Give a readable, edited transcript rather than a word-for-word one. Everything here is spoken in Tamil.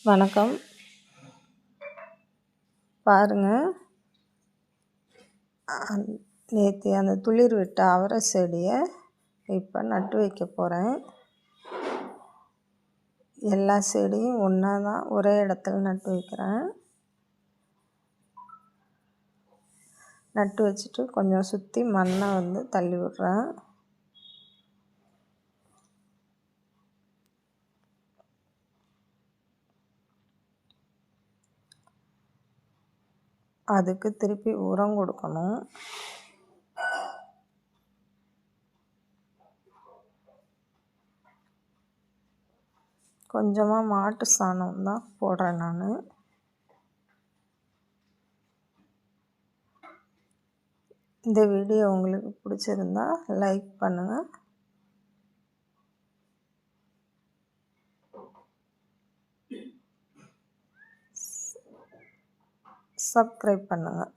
வணக்கம். பாருங்கள், நேற்று அந்த துளிர் விட்ட அவரை செடியை இப்போ நட்டு வைக்க போகிறேன். எல்லா செடியும் ஒன்றா தான் ஒரே இடத்துல நட்டு வைக்கிறேன். நட்டு வச்சுட்டு கொஞ்சம் சுற்றி மண்ணை தள்ளி விட்றேன். அதுக்கு திருப்பி உரம் கொடுக்கணும். கொஞ்சமாக மாட்டு சாணம் தான் போடுறேன் நான். இந்த வீடியோ உங்களுக்கு பிடிச்சிருந்தா லைக் பண்ணுங்கள், சப்ஸ்கிரைப் பண்ணுங்கள்.